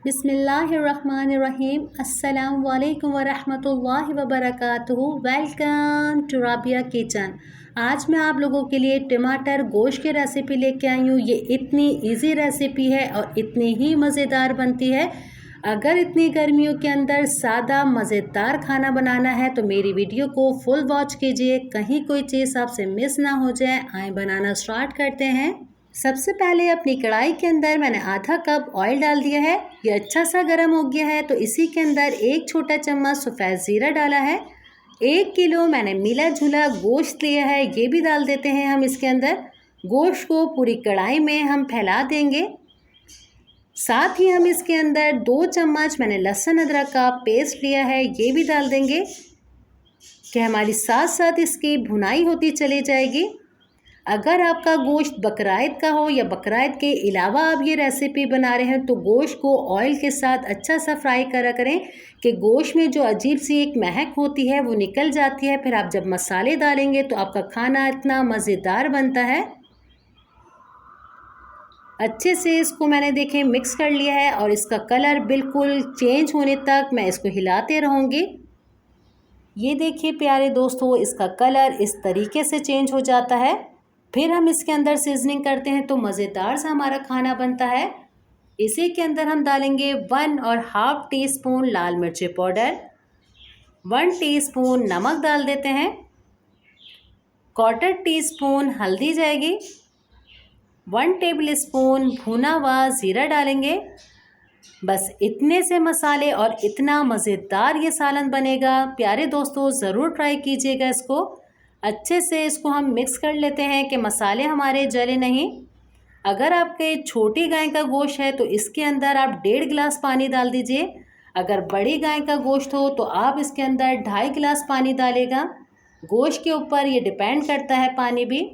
बिस्मिल्लाहिर्रहमानिर्रहीम। अस्सलाम वालेकुम वरहमतुल्लाहि वबरकातुहू। Welcome to Rabia kitchen. आज मैं आप लोगों के लिए टमाटर गोश्त की रेसिपी लेके आई हूँ। ये इतनी इजी रेसिपी है और इतनी ही मज़ेदार बनती है। अगर इतनी गर्मियों के अंदर सादा मज़ेदार खाना बनाना है तो मेरी वीडियो को फुल वॉच कीजिए, कहीं कोई चीज़ आपसे मिस ना हो जाए। आए बनाना स्टार्ट करते हैं। सबसे पहले अपनी कढ़ाई के अंदर मैंने आधा कप ऑयल डाल दिया है। ये अच्छा सा गर्म हो गया है तो इसी के अंदर एक छोटा चम्मच सफ़ेद ज़ीरा डाला है। 1 किलो मैंने मिला जुला गोश्त लिया है, ये भी डाल देते हैं हम इसके अंदर। गोश्त को पूरी कढ़ाई में हम फैला देंगे। साथ ही हम इसके अंदर 2 चम्मच मैंने लहसुन अदरक का पेस्ट लिया है, ये भी डाल देंगे कि हमारी साथ साथ इसकी भुनाई होती चली जाएगी। अगर आपका गोश्त बकराईद का हो या बकराईद के अलावा आप ये रेसिपी बना रहे हैं तो गोश्त को ऑयल के साथ अच्छा सा फ्राई करा करें कि गोश्त में जो अजीब सी एक महक होती है वो निकल जाती है। फिर आप जब मसाले डालेंगे तो आपका खाना इतना मज़ेदार बनता है। अच्छे से इसको मैंने देखें मिक्स कर लिया है और इसका कलर बिल्कुल चेंज होने तक मैं इसको हिलाते रहूँगी। ये देखिए प्यारे दोस्तों, इसका कलर इस तरीके से चेंज हो जाता है। फिर हम इसके अंदर सीजनिंग करते हैं तो मज़ेदार सा हमारा खाना बनता है। इसी के अंदर हम डालेंगे 1.5 टीस्पून लाल मिर्ची पाउडर, 1 टीस्पून नमक डाल देते हैं, 1/4 टीस्पून हल्दी जाएगी, 1 टेबल स्पून भुना हुआ ज़ीरा डालेंगे। बस इतने से मसाले और इतना मज़ेदार ये सालन बनेगा। प्यारे दोस्तों ज़रूर ट्राई कीजिएगा इसको। अच्छे से इसको हम मिक्स कर लेते हैं कि मसाले हमारे जले नहीं। अगर आपके छोटी गाय का गोश्त है तो इसके अंदर आप 1.5 गिलास पानी डाल दीजिए। अगर बड़ी गाय का गोश्त हो तो आप इसके अंदर 2.5 गिलास पानी डालेगा। गोश्त के ऊपर ये डिपेंड करता है पानी भी।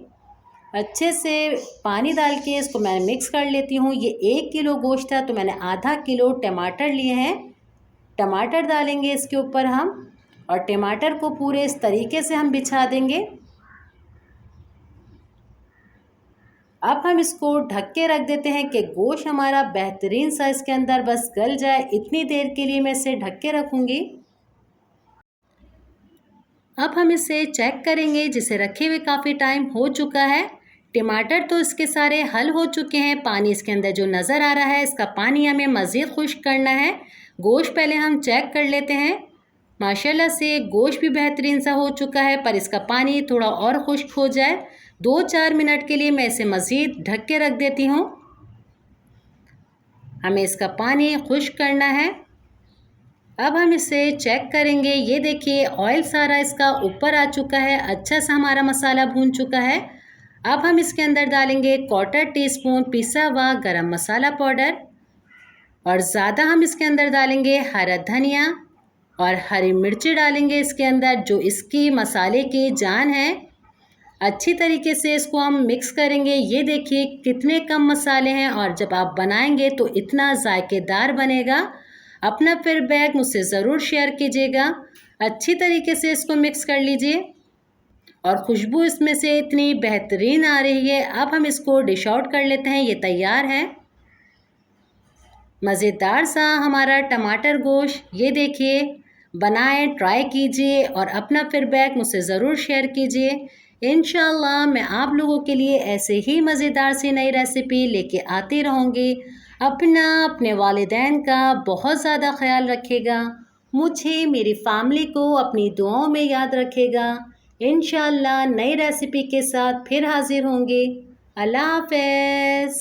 अच्छे से पानी डाल के इसको मैं मिक्स कर लेती हूँ। ये 1 किलो गोश्त था तो मैंने आधा किलो टमाटर लिए हैं। टमाटर डालेंगे इसके ऊपर हम और टमाटर को पूरे इस तरीके से हम बिछा देंगे। अब हम इसको ढक के रख देते हैं कि गोश्त हमारा बेहतरीन सा इसके अंदर बस गल जाए। इतनी देर के लिए मैं इसे ढक के रखूँगी। अब हम इसे चेक करेंगे, जिसे रखे हुए काफ़ी टाइम हो चुका है। टमाटर तो इसके सारे हल हो चुके हैं। पानी इसके अंदर जो नज़र आ रहा है इसका पानी हमें मज़ीद खुश्क करना है। गोश्त पहले हम चेक कर लेते हैं। माशाल्लाह से गोश्त भी बेहतरीन सा हो चुका है, पर इसका पानी थोड़ा और खुश्क हो जाए। 2-4 मिनट के लिए मैं इसे मज़ीद ढक के रख देती हूँ। हमें इसका पानी खुश्क करना है। अब हम इसे चेक करेंगे। ये देखिए ऑयल सारा इसका ऊपर आ चुका है। अच्छा सा हमारा मसाला भून चुका है। अब हम इसके अंदर डालेंगे 1/4 टीस्पून पिसा हुआ गरम मसाला पाउडर और ज़्यादा हम इसके अंदर डालेंगे हरा धनिया और हरी मिर्ची डालेंगे इसके अंदर, जो इसकी मसाले की जान है। अच्छी तरीके से इसको हम मिक्स करेंगे। ये देखिए कितने कम मसाले हैं और जब आप बनाएंगे तो इतना जायकेदार बनेगा। अपना फीडबैक मुझसे ज़रूर शेयर कीजिएगा। अच्छी तरीके से इसको मिक्स कर लीजिए और खुशबू इसमें से इतनी बेहतरीन आ रही है। अब हम इसको डिश आउट कर लेते हैं। ये तैयार है मज़ेदार सा हमारा टमाटर गोश्त। ये देखिए बनाएं, ट्राई कीजिए और अपना फीडबैक मुझसे ज़रूर शेयर कीजिए। इंशाल्लाह मैं आप लोगों के लिए ऐसे ही मज़ेदार सी नई रेसिपी लेके आती रहूँगी। अपने वालिदैन का बहुत ज़्यादा ख्याल रखिएगा। मुझे, मेरी फैमिली को अपनी दुआओं में याद रखेगा। इंशाल्लाह नई रेसिपी के साथ फिर हाज़िर होंगे। अल्लाह हाफ़िज़।